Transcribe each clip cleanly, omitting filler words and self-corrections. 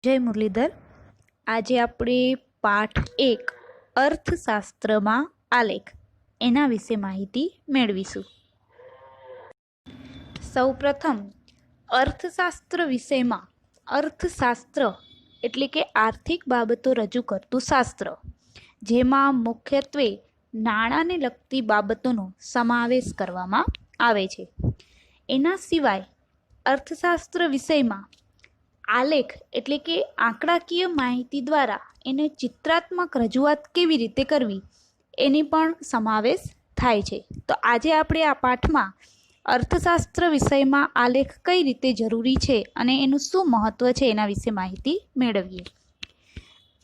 જય મુરલીધર। આજે આપણે પાઠ 1 અર્થશાસ્ત્રમાં આલેખ એના વિશે માહિતી મેળવીશું। સૌપ્રથમ અર્થશાસ્ત્ર વિષયમાં અર્થશાસ્ત્ર એટલે કે આર્થિક બાબતો રજૂ કરતું શાસ્ત્ર, જેમાં મુખ્યત્વે નાણાંને લગતી બાબતોનો સમાવેશ કરવામાં આવે છે। એના સિવાય અર્થશાસ્ત્ર વિષયમાં આલેખ એટલે કે આંકડાકીય માહિતી દ્વારા એને ચિત્રાત્મક રજૂઆત કેવી રીતે કરવી એની પણ સમાવેશ થાય છે। તો આજે આપણે આ પાઠમાં અર્થશાસ્ત્ર વિષયમાં આલેખ કઈ રીતે જરૂરી છે અને એનું શું મહત્ત્વ છે એના વિશે માહિતી મેળવીએ।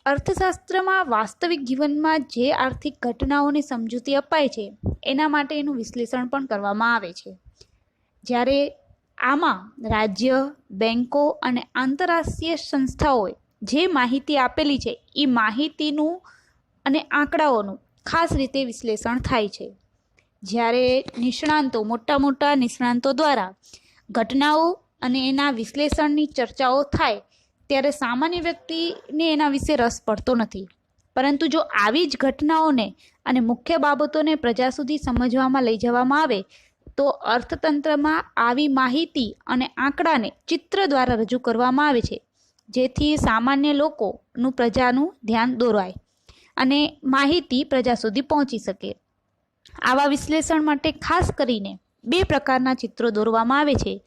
અર્થશાસ્ત્રમાં વાસ્તવિક જીવનમાં જે આર્થિક ઘટનાઓની સમજૂતી અપાય છે એના માટે એનું વિશ્લેષણ પણ કરવામાં આવે છે। જ્યારે આમાં રાજ્ય, બેન્કો અને આંતરરાષ્ટ્રીય સંસ્થાઓએ જે માહિતી આપેલી છે એ માહિતીનું અને આંકડાઓનું ખાસ રીતે વિશ્લેષણ થાય છે। જ્યારે નિષ્ણાંતો, મોટા નિષ્ણાંતો દ્વારા ઘટનાઓ અને એના વિશ્લેષણની ચર્ચાઓ થાય ત્યારે સામાન્ય વ્યક્તિને એના વિશે રસ પડતો નથી, પરંતુ જો આવી જ ઘટનાઓને અને મુખ્ય બાબતોને પ્રજા સુધી સમજવામાં લઈ જવામાં આવે તો અર્થતંત્રમાં આવી માહિતી અને આંકડાને ચિત્ર દ્વારા રજૂ કરવામાં આવે છે, જેથી સામાન્ય લોકોનું, પ્રજાનું ધ્યાન દોરાય અને માહિતી પ્રજા સુધી પહોંચી શકે। આવા વિશ્લેષણ માટે ખાસ કરીને 2 પ્રકારના ચિત્રો દોરવામાં આવે છે,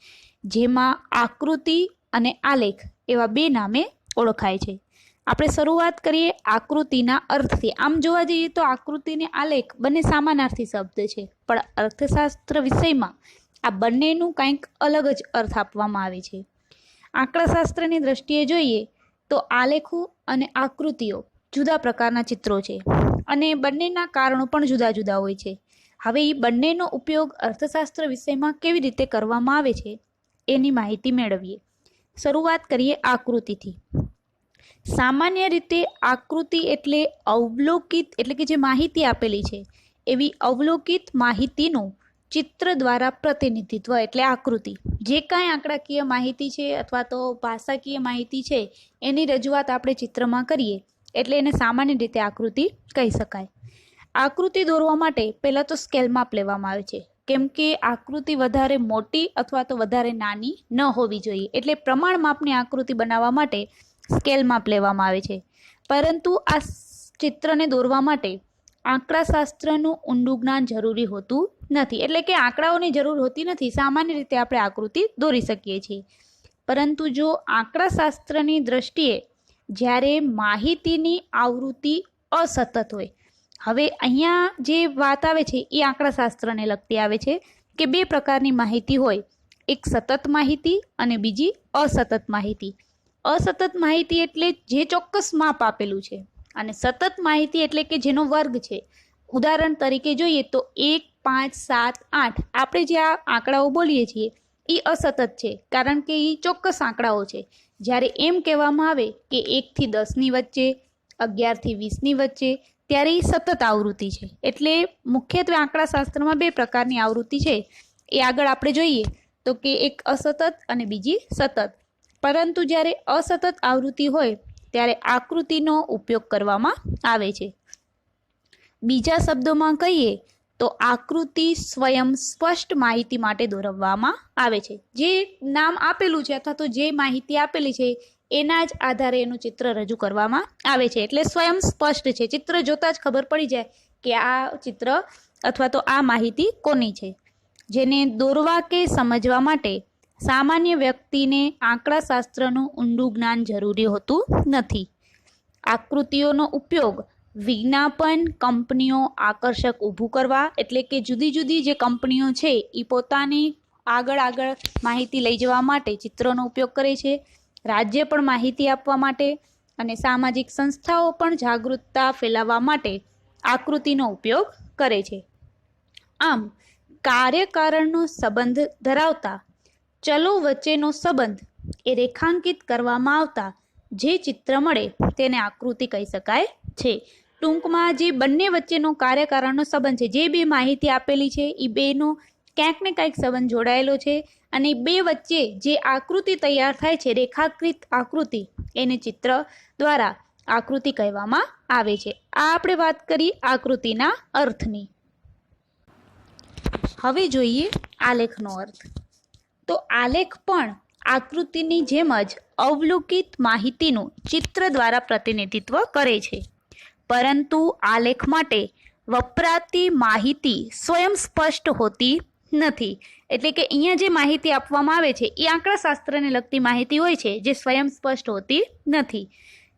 જેમાં આકૃતિ અને આલેખ એવા 2 નામે ઓળખાય છે। આપણે શરૂઆત કરીએ આકૃતિના અર્થથી। આમ જોવા જઈએ તો આકૃતિ અને આલેખ બંને સમાનાર્થી શબ્દ છે, પણ અર્થશાસ્ત્ર વિષયમાં આ બંનેનું કંઈક અલગ જ અર્થ આપવામાં આવે છે। આંકડાશાસ્ત્રની દ્રષ્ટિએ જોઈએ તો આલેખો અને આકૃતિઓ જુદા પ્રકારના ચિત્રો છે અને બંનેના કારણો પણ જુદા જુદા હોય છે। હવે એ બંનેનો ઉપયોગ અર્થશાસ્ત્ર વિષયમાં કેવી રીતે કરવામાં આવે છે એની માહિતી મેળવીએ। શરૂઆત કરીએ આકૃતિથી। સામાન્ય રીતે આકૃતિ એટલે અવલોકિત એટલે કે જે માહિતી આપેલી છે એવી અવલોકિત માહિતીનું ચિત્ર દ્વારા પ્રતિનિધિત્વ એટલે આકૃતિ। જે કાંઈ આંકડાકીય માહિતી છે અથવા તો ભાષાકીય માહિતી છે એની રજૂઆત આપણે ચિત્રમાં કરીએ એટલે એને સામાન્ય રીતે આકૃતિ કહી શકાય। આકૃતિ દોરવા માટે પહેલાં તો સ્કેલ માપ લેવામાં આવે છે, કેમ કે આકૃતિ વધારે મોટી અથવા તો વધારે નાની ન હોવી જોઈએ, એટલે પ્રમાણ માપની આકૃતિ બનાવવા માટે સ્કેલ માપ લેવામાં આવે છે। પરંતુ આ ચિત્રને દોરવા માટે આંકડાશાસ્ત્રનું ઊંડું જ્ઞાન જરૂરી હોતું નથી, એટલે કે આંકડાઓની જરૂર હોતી નથી। સામાન્ય રીતે આપણે આકૃતિ દોરી શકીએ છીએ, પરંતુ જો આંકડાશાસ્ત્રની દ્રષ્ટિએ જ્યારે માહિતીની આવૃત્તિ અસતત હોય, હવે અહીંયા જે વાત આવે છે એ આંકડાશાસ્ત્રને લગતી આવે છે કે 2 પ્રકારની માહિતી હોય, એક સતત માહિતી અને બીજી અસતત માહિતી। અસતત માહિતી એટલે જે ચોક્કસ માપ આપેલું છે અને સતત માહિતી એટલે કે જેનો વર્ગ છે। ઉદાહરણ તરીકે જોઈએ તો 1, 5, 7, 8 આપણે જે આ આંકડાઓ બોલીએ છીએ એ અસતત છે, કારણ કે એ ચોક્કસ આંકડાઓ છે। જ્યારે એમ કહેવામાં આવે કે 1 થી 10ની વચ્ચે, 11 થી 20ની વચ્ચે, ત્યારે એ સતત આવૃત્તિ છે। એટલે મુખ્યત્વે આંકડાશાસ્ત્રમાં 2 પ્રકારની આવૃત્તિ છે, એ આગળ આપણે જોઈએ તો કે એક અસતત અને બીજી સતત। પરંતુ જ્યારે અસતત આવૃત્તિ હોય ત્યારે આકૃતિનો ઉપયોગ કરવામાં આવે છે। બીજા શબ્દોમાં કહીએ તો આકૃતિ સ્વયં સ્પષ્ટ માહિતી માટે દોરવામાં આવે છે। જે નામ આપેલું છે અથવા તો જે માહિતી આપેલી છે એના જ આધારે એનું ચિત્ર રજૂ કરવામાં આવે છે, એટલે સ્વયં સ્પષ્ટ છે। ચિત્ર જોતાં જ ખબર પડી જાય કે આ ચિત્ર અથવા તો આ માહિતી કોની છે। જેને દોરવા કે સમજવા માટે સામાન્ય વ્યક્તિને આંકડાશાસ્ત્રનું ઊંડું જ્ઞાન જરૂરી હોતું નથી। આકૃતિઓનો ઉપયોગ વિજ્ઞાપન, કંપનીઓ આકર્ષક ઊભું કરવા, એટલે કે જુદી જુદી જે કંપનીઓ છે એ પોતાની આગળ માહિતી લઈ જવા માટે ચિત્રોનો ઉપયોગ કરે છે। રાજ્ય પણ માહિતી આપવા માટે અને સામાજિક સંસ્થાઓ પણ જાગૃતતા ફેલાવવા માટે આકૃતિનો ઉપયોગ કરે છે। આમ કાર્યકારણનો સંબંધ ધરાવતા ચલો વચ્ચેનો સંબંધ એ રેખાંકિત કરવામાં આવતા જે ચિત્ર મળે તેને આકૃતિ કહી શકાય છે। ટૂંકમાં જે બંને વચ્ચેનો કાર્યકારણનો સંબંધ છે, જે 2 માહિતી આપેલી છે એ 2નો ક્યાંક ને ક્યાંક સંબંધ જોડાયેલો છે અને બે વચ્ચે જે આકૃતિ તૈયાર થાય છે, રેખાકૃત આકૃતિ, એને ચિત્ર દ્વારા આકૃતિ કહેવામાં આવે છે. આ આપણે વાત કરી આકૃતિના અર્થની. હવે જોઈએ આલેખનો અર્થ. તો આલેખ પણ આકૃતિની જેમ જ અવલોકિત માહિતીનું ચિત્ર દ્વારા પ્રતિનિધિત્વ કરે છે, પરંતુ આલેખ માટે વપરાતી માહિતી સ્વયં સ્પષ્ટ હોતી નથી. એટલે કે અહીંયા જે માહિતી આપવામાં આવે છે એ આંકડાશાસ્ત્રને લગતી માહિતી હોય છે, જે સ્વયં સ્પષ્ટ હોતી નથી.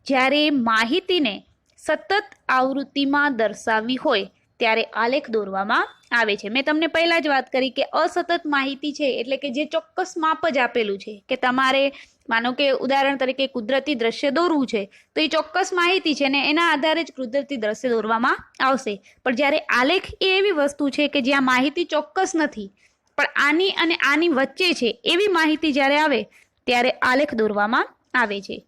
જ્યારે માહિતીને સતત આવૃત્તિમાં દર્શાવવી હોય ત્યારે આલેખ દોરવામાં આવે છે. મેં તમને પહેલાં જ વાત કરી કે અસતત માહિતી છે, એટલે કે જે ચોક્કસ માપ જ આપેલું છે કે તમારે માનો કે ઉદાહરણ તરીકે કુદરતી દ્રશ્ય દોરવું છે, તો એ ચોક્કસ માહિતી છે ને એના આધારે જ કુદરતી દ્રશ્ય દોરવામાં આવશે. પણ જ્યારે આલેખ એ એવી વસ્તુ છે કે જ્યાં માહિતી ચોક્કસ નથી, પણ આની અને આની વચ્ચે છે, એવી માહિતી જ્યારે આવે ત્યારે આલેખ દોરવામાં આવે છે.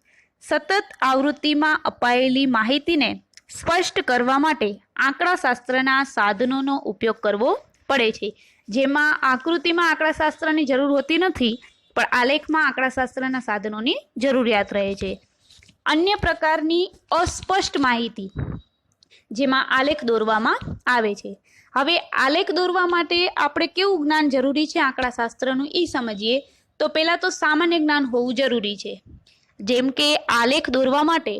સતત આવૃત્તિમાં અપાયેલી માહિતીને સ્પષ્ટ કરવા માટે આંકડાશાસ્ત્રના સાધનોનો ઉપયોગ કરવો પડે છે, જેમાં આકૃતિમાં આંકડાશાસ્ત્રની જરૂર હોતી નથી, પણ આલેખમાં આંકડાશાસ્ત્રના સાધનોની જરૂરિયાત રહે છે. અન્ય પ્રકારની અસ્પષ્ટ માહિતી જેમાં આલેખ દોરવામાં આવે છે. હવે આલેખ દોરવા માટે આપણે કેવું જ્ઞાન જરૂરી છે આંકડાશાસ્ત્રનું એ સમજીએ. તો પહેલાં તો સામાન્ય જ્ઞાન હોવું જરૂરી છે. જેમ કે આલેખ દોરવા માટે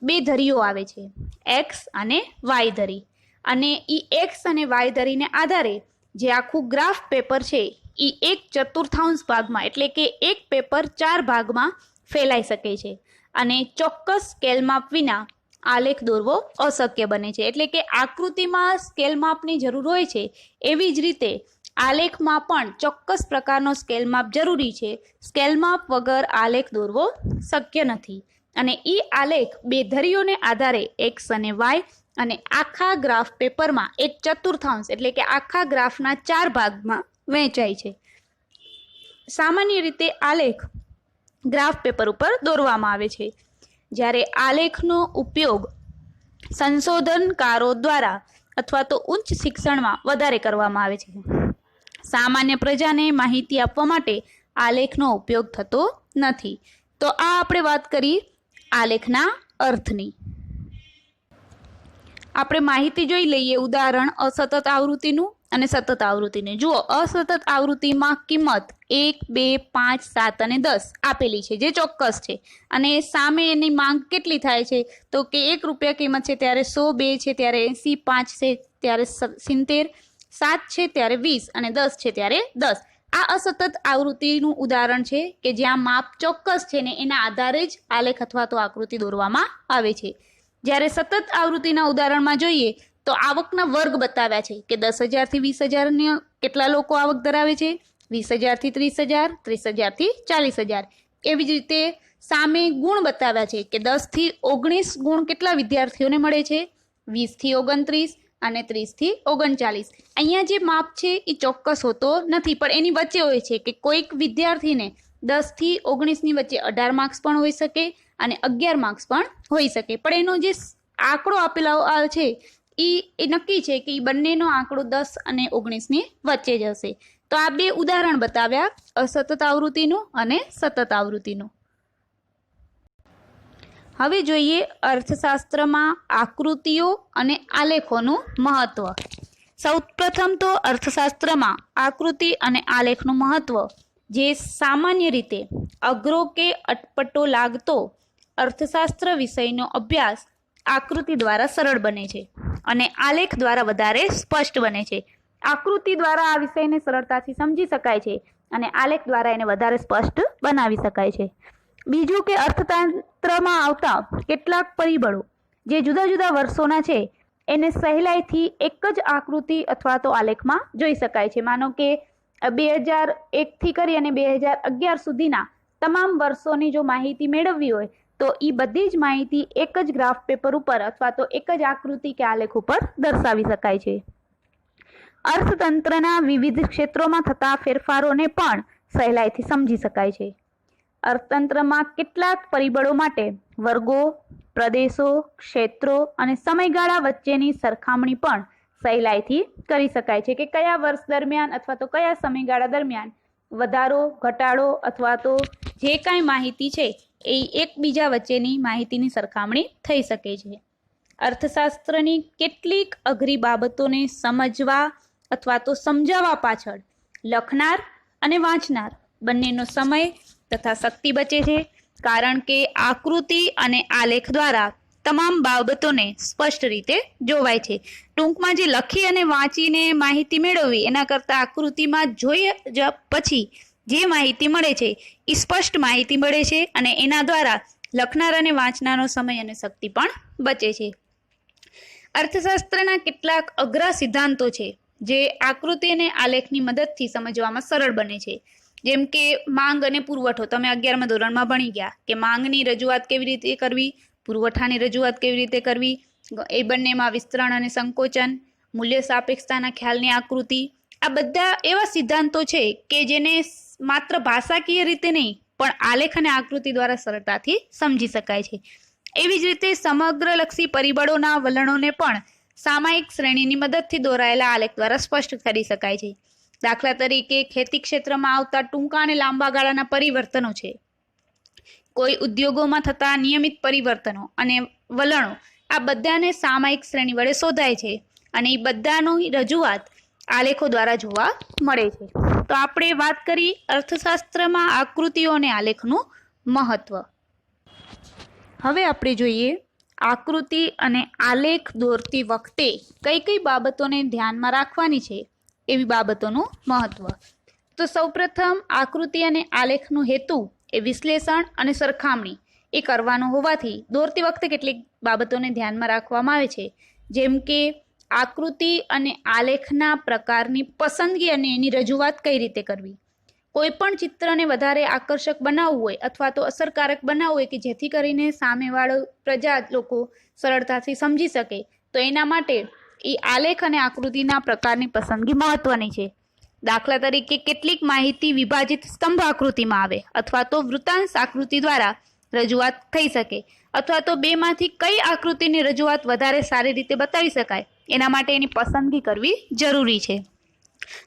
બે ધરીઓ આવે છે, એક્સ અને વાય ધરી, અને એ એક્સ અને વાય ધરીને આધારે જે આખું ગ્રાફ પેપર છે એ 1/4 ભાગમાં, એટલે કે એક પેપર 4 ભાગમાં ફેલાઈ શકે છે, અને ચોક્કસ સ્કેલ માપ વિના આલેખ દોરવો અશક્ય બને છે. એટલે કે આકૃતિમાં સ્કેલ માપની જરૂર હોય છે, એવી જ રીતે આલેખમાં પણ ચોક્કસ પ્રકારનો સ્કેલ માપ જરૂરી છે. સ્કેલ માપ વગર આલેખ દોરવો શક્ય નથી. અને એ આલેખ બે ધરીઓને આધારે એક્સ અને વાય અને આખા ગ્રાફ પેપરમાં 1/4 એટલે કે આખા ગ્રાફના 4 ભાગમાં વહેંચાય છે. સામાન્ય રીતે આલેખ ગ્રાફ પેપર ઉપર દોરવામાં આવે છે. જ્યારે આલેખનો ઉપયોગ સંશોધનકારો દ્વારા અથવા તો ઉચ્ચ શિક્ષણમાં વધારે કરવામાં આવે છે. સામાન્ય પ્રજાને માહિતી આપવા માટે આલેખનો ઉપયોગ થતો નથી. તો આ આપણે વાત કરી આલેખના અર્થની. આપણે માહિતી જોઈ લઈએ. ઉદાહરણ અસતત આવૃત્તિનું અને સતત આવૃત્તિને. જુઓ, અસતત આવૃત્તિમાં કિંમત 1, 2, 5, 7 અને 10 આપેલી છે, જે ચોક્કસ છે, અને સામે એની માંગ કેટલી થાય છે તો કે ₹1 કિંમત છે ત્યારે 100, 2 છે ત્યારે 80, 5 છે ત્યારે 70, 7 છે ત્યારે 20 અને 10 છે ત્યારે 10. આ અસતત આવૃત્તિનું ઉદાહરણ છે કે જ્યાં માપ ચોક્કસ છે ને એના આધારે જ આલેખ અથવા તો આકૃતિ દોરવામાં આવે છે. જ્યારે સતત આવૃત્તિના ઉદાહરણમાં જોઈએ તો આવકના વર્ગ બતાવ્યા છે કે 10,000 થી 20,000 કેટલા લોકો આવક ધરાવે છે, 20,000 થી 30,000, 30,000 થી 40,000. એવી જ રીતે સામે ગુણ બતાવ્યા છે કે 10 થી 19 ગુણ કેટલા વિદ્યાર્થીઓને મળે છે, 20 થી 29 અને 30 થી 39. અહીંયા જે માપ છે એ ચોક્કસ હોતો નથી, પણ એની વચ્ચે હોય છે કે કોઈક વિદ્યાર્થીને 10 થી 19ની વચ્ચે 18 માર્ક્સ પણ હોઈ શકે અને 11 માર્ક્સ પણ હોઈ શકે. પણ એનો જે આંકડો આપેલો છે એ નક્કી છે કે એ બંનેનો આંકડો 10 અને 19ની વચ્ચે જ હશે. તો આ બે ઉદાહરણ બતાવ્યા અસતત આવૃત્તિનું અને સતત આવૃત્તિનું. હવે જોઈએ અર્થશાસ્ત્રમાં આકૃતિઓ અને આલેખોનું મહત્વ. સૌપ્રથમ તો અર્થશાસ્ત્રમાં આકૃતિ અને આલેખનું મહત્વ, જે સામાન્ય રીતે અઘરો કે અટપટો લાગતો અર્થશાસ્ત્ર વિષયનો અભ્યાસ આકૃતિ દ્વારા સરળ બને છે અને આલેખ દ્વારા વધારે સ્પષ્ટ બને છે. આકૃતિ દ્વારા આ વિષયને સરળતાથી સમજી શકાય છે અને આલેખ દ્વારા એને વધારે સ્પષ્ટ બનાવી શકાય છે. બીજું કે અર્થતંત્રમાં આવતા કેટલાક પરિબળો જે જુદા જુદા વર્ષોના છે એને સહેલાઈથી એક જ આકૃતિ અથવા તો આલેખમાં જોઈ શકાય છે. માનો કે 2001થી કરી અને 2011 સુધીના તમામ વર્ષોની જો માહિતી મેળવવી હોય તો એ બધી જ માહિતી એક જ ગ્રાફ પેપર ઉપર અથવા તો એક જ આકૃતિ કે આલેખ ઉપર દર્શાવી શકાય છે. અર્થતંત્રના વિવિધ ક્ષેત્રોમાં થતા ફેરફારોને પણ સહેલાઈથી સમજી શકાય છે. અર્થતંત્રમાં કેટલાક પરિબળો માટે વર્ગો, પ્રદેશો, ક્ષેત્રો અને સમયગાળા વચ્ચેની સરખામણી પણ સહેલાઈથી કરી શકાય છે કે કયા વર્ષ દરમિયાન અથવા તો કયા સમયગાળા દરમિયાન વધારો, ઘટાડો અથવા તો જે કાંઈ માહિતી છે એ એકબીજા વચ્ચેની માહિતીની સરખામણી થઈ શકે છે. અર્થશાસ્ત્રની કેટલીક અઘરી બાબતોને સમજવા અથવા તો સમજાવવા પાછળ લખનાર અને વાંચનાર બંનેનો સમય તથા શક્તિ બચે છે, કારણ કે આકૃતિ અને આલેખ દ્વારા તમામ બાબતોને સ્પષ્ટ રીતે જોવાય છે. ટૂંકમાં જે લખી અને વાંચીને માહિતી મેળવવી એના કરતાં આકૃતિમાં જોઈ પછી જે માહિતી મળે છે એ સ્પષ્ટ માહિતી મળે છે અને એના દ્વારા લખનાર અને વાંચનારનો સમય અને શક્તિ પણ બચે છે. અર્થશાસ્ત્રના કેટલાક અઘરા સિદ્ધાંતો છે જે આકૃતિ અને આલેખની મદદથી સમજવામાં સરળ બને છે. જેમ કે માંગ અને પુરવઠો. તમે 11મા ધોરણમાં ભણી ગયા કે માંગની રજૂઆત કેવી રીતે કરવી, પુરવઠાની રજૂઆત કેવી રીતે કરવી, એ બંનેમાં વિસ્તરણ અને સંકોચન, મૂલ્ય સાપેક્ષતાના ખ્યાલની આકૃતિ. આ બધા એવા સિદ્ધાંતો છે કે જેને માત્ર ભાષાકીય રીતે નહીં પણ આલેખ અને આકૃતિ દ્વારા સરળતાથી સમજી શકાય છે. એવી જ રીતે સમગ્રલક્ષી પરિબળોના વલણોને પણ સામાયિક શ્રેણીની મદદથી દોરાયેલા આલેખ દ્વારા સ્પષ્ટ કરી શકાય છે. દાખલા તરીકે ખેતી ક્ષેત્રમાં આવતા ટૂંકા અને લાંબા ગાળાના પરિવર્તનો છે, કોઈ ઉદ્યોગોમાં થતા નિયમિત પરિવર્તનો અને વલણો, આ બધાને સામાયિક શ્રેણી વડે શોધાય છે અને એ બધાની રજૂઆત આલેખો દ્વારા જોવા મળે છે. તો આપણે વાત કરી અર્થશાસ્ત્રમાં આકૃતિઓ અને આલેખનું મહત્વ. હવે આપણે જોઈએ આકૃતિ અને આલેખ દોરતી વખતે કઈ કઈ બાબતોને ધ્યાનમાં રાખવાની છે એવી બાબતોનું મહત્વ. તો સૌપ્રથમ આકૃતિ અને આલેખનો હેતુ એ વિશ્લેષણ અને સરખામણી એ કરવાનો હોવાથી દોરતી વખતે કેટલીક બાબતોને ધ્યાનમાં રાખવામાં આવે છે. જેમ કે આકૃતિ અને આલેખના પ્રકારની પસંદગી અને એની રજૂઆત કઈ રીતે કરવી. કોઈ પણ ચિત્રને વધારે આકર્ષક બનાવવું હોય અથવા તો અસરકારક બનાવવું હોય કે જેથી કરીને સામેવાળો પ્રજા લોકો સરળતાથી સમજી શકે, તો એના માટે એ આલેખ અને આકૃતિના પ્રકારની પસંદગી મહત્વની છે. દાખલા તરીકે કેટલીક માહિતી વિભાજિત સ્તંભ આકૃતિમાં આવે અથવા તો વૃત્તાંશ આકૃતિ દ્વારા રજૂઆત થઈ શકે, અથવા તો બેમાંથી કઈ આકૃતિની રજૂઆત વધારે સારી રીતે બતાવી શકાય એના માટે એની પસંદગી કરવી જરૂરી છે.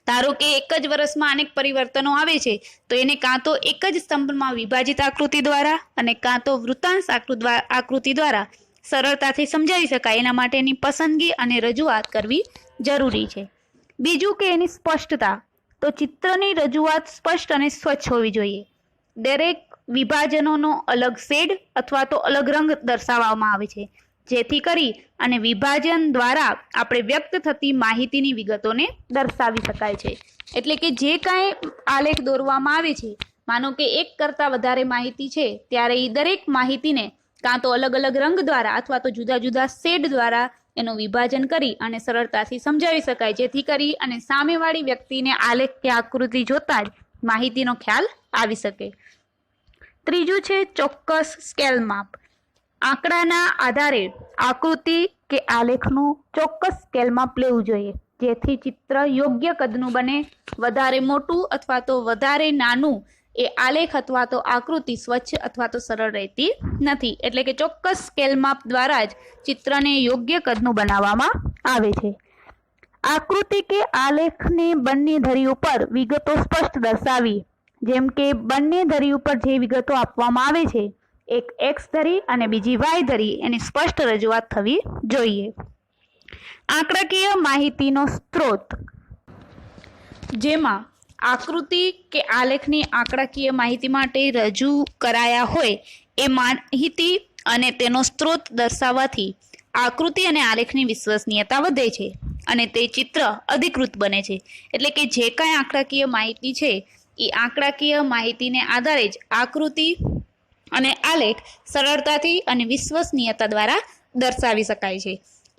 ધારો કે એક જ વર્ષમાં અનેક પરિવર્તનો આવે છે તો એને કાં તો એક જ સ્તંભમાં વિભાજિત આકૃતિ દ્વારા અને કાં તો વૃત્તાંશ આકૃતિ દ્વારા સરળતાથી સમજાવી શકાય, એના માટેની પસંદગી અને રજૂઆત કરવી જરૂરી છે. બીજું કે એની સ્પષ્ટતા. તો ચિત્રની રજૂઆત સ્પષ્ટ અને સ્વચ્છ હોવી જોઈએ. દરેક વિભાજનોનો અલગ શેડ અથવા તો અલગ રંગ દર્શાવવામાં આવે છે, જેથી કરી અને વિભાજન દ્વારા આપણે વ્યક્ત થતી માહિતીની વિગતોને દર્શાવી શકાય છે. એટલે કે જે કાંઈ આલેખ દોરવામાં આવે છે, માનો કે એક કરતાં વધારે માહિતી છે ત્યારે એ દરેક માહિતીને કાં તો અલગ અલગ રંગ દ્વારા અથવા તો જુદા જુદા શેડ દ્વારા એનું વિભાજન કરી અને સરળતાથી સમજાવી શકાય, જેથી કરી અને સામેવાળી વ્યક્તિને આલેખ કે આકૃતિ જોતા જ માહિતીનો ખ્યાલ આવી શકે. ત્રીજું છે ચોક્કસ સ્કેલ માપ. આંકડાના આધારે આકૃતિ કે આલેખનું ચોક્કસ સ્કેલ માપ લેવું જોઈએ, જેથી ચિત્ર યોગ્ય કદનું બને. વધારે મોટું અથવા તો વધારે નાનું એ આલેખ અથવા તો આકૃતિ સ્વચ્છ અથવા તો સરળ રહેતી નથી. એટલે કે ચોક્કસ સ્કેલ માપ દ્વારા જ ચિત્રને યોગ્ય કદનું બનાવવામાં આવે છે. આકૃતિ કે આલેખને બંને ધરી ઉપર વિગતો સ્પષ્ટ દર્શાવી. જેમ કે બંને ધરી ઉપર જે વિગતો આપવામાં આવે છે, એક એક્સ ધરી અને બીજી વાય ધરી, એની સ્પષ્ટ રજૂઆત થવી જોઈએ. આંકડાકીય માહિતીનો સ્ત્રોત, જેમાં આકૃતિ કે આલેખની આંકડાકીય માહિતી માટે રજૂ કરાયા હોય એ માહિતી અને તેનો સ્ત્રોત દર્શાવવાથી આકૃતિ અને આલેખની વિશ્વસનીયતા વધે છે અને તે ચિત્ર અધિકૃત બને છે. એટલે કે જે કાંઈ આંકડાકીય માહિતી છે એ આંકડાકીય માહિતીને આધારે જ આકૃતિ અને આલેખ સરળતાથી અને વિશ્વસનીયતા દ્વારા દર્શાવી શકાય છે.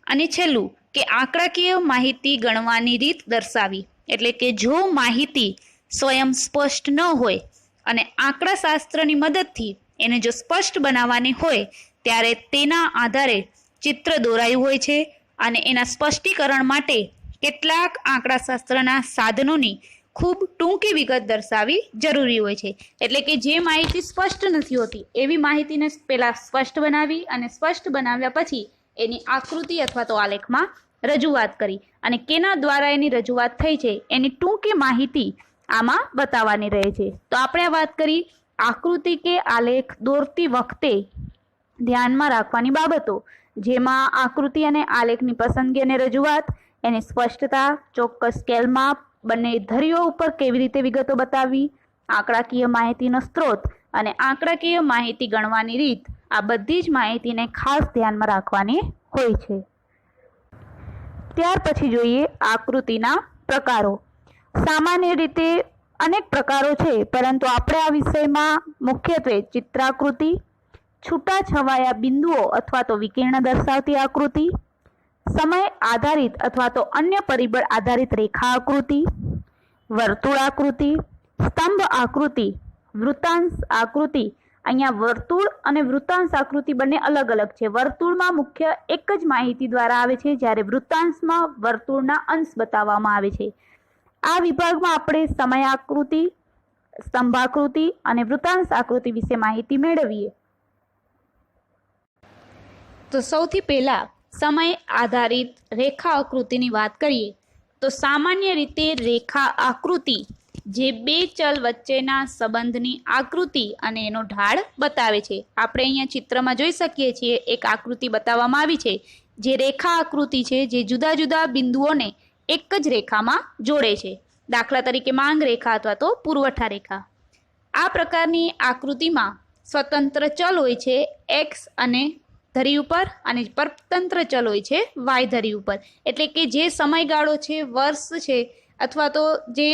અને છેલ્લું કે આંકડાકીય માહિતી ગણવાની રીત દર્શાવી. એટલે કે જો માહિતી સ્વયં સ્પષ્ટ ન હોય અને આંકડાશાસ્ત્રની મદદથી એને જો સ્પષ્ટ બનાવવાની હોય ત્યારે તેના આધારે ચિત્ર દોરાયું હોય છે અને એના સ્પષ્ટીકરણ માટે કેટલાક આંકડાશાસ્ત્રના સાધનોની ખૂબ ટૂંકી વિગત દર્શાવવી જરૂરી હોય છે. એટલે કે જે માહિતી સ્પષ્ટ નથી હોતી એવી માહિતીને પહેલાં સ્પષ્ટ બનાવી અને સ્પષ્ટ બનાવ્યા પછી એની આકૃતિ અથવા તો આલેખમાં રજૂઆત કરી અને કેના દ્વારા એની રજૂઆત થઈ છે એની ટૂંકી માહિતી આમાં બતાવવાની રહે છે. તો આપણે વાત કરી આકૃતિ કે આલેખ દોરતી વખતે ધ્યાનમાં રાખવાની બાબતો, જેમાં આકૃતિ અને આલેખની પસંદગી અને રજૂઆત, એની સ્પષ્ટતા, ચોક્કસ સ્કેલ માપ, બંને ધરીઓ ઉપર કેવી રીતે વિગતો બતાવવી, આંકડાકીય માહિતીનો સ્ત્રોત અને આંકડાકીય માહિતી ગણવાની રીત, આ બધી જ માહિતીને ખાસ ધ્યાનમાં રાખવાની હોય છે. ત્યાર પછી જોઈએ આકૃતિના પ્રકારો. સામાન્ય રીતે અનેક પ્રકારો છે, પરંતુ આપણે આ વિષયમાં મુખ્યત્વે ચિત્રાકૃતિ, છૂટાછવાયા બિંદુઓ અથવા તો વિકર્ણ દર્શાવતી આકૃતિ, સમય આધારિત અથવા તો અન્ય પરિબળ આધારિત રેખા આકૃતિ, વર્તુળ આકૃતિ, સ્તંભ આકૃતિ, વૃત્તાંશ આકૃતિ. અહીંયા વર્તુળ અને વૃત્તાંશ આકૃતિ બંને અલગ અલગ છે. વર્તુળમાં મુખ્ય એક જ માહિતી દ્વારા આવે છે, જ્યારે વૃત્તાંશમાં વર્તુળના અંશ બતાવવામાં આવે છે. આ વિભાગમાં આપણે સમય આકૃતિ, સ્તંભ આકૃતિ અને વૃત્તાંશ આકૃતિ વિશે માહિતી મેળવીએ. તો સૌથી પહેલા સમય આધારિત રેખા આકૃતિની વાત કરીએ તો સામાન્ય રીતે રેખા આકૃતિ જે બે ચલ વચ્ચેના સંબંધની આકૃતિ અને એનો ઢાળ બતાવે છે. આપણે અહીંયા ચિત્રમાં જોઈ શકીએ છીએ એક આકૃતિ બતાવવામાં આવી છે જે રેખા આકૃતિ છે, જે જુદા જુદા બિંદુઓને એક જ રેખામાં જોડે છે. દાખલા તરીકે માંગ રેખા અથવા તો પુરવઠા રેખા. આ પ્રકારની આકૃતિમાં સ્વતંત્ર ચલ હોય છે એક્સ અને ધરી ઉપર અને પરતંત્ર ચલ હોય છે વાય ધરી ઉપર. એટલે કે જે સમયગાળો છે, વર્ષ છે અથવા તો જે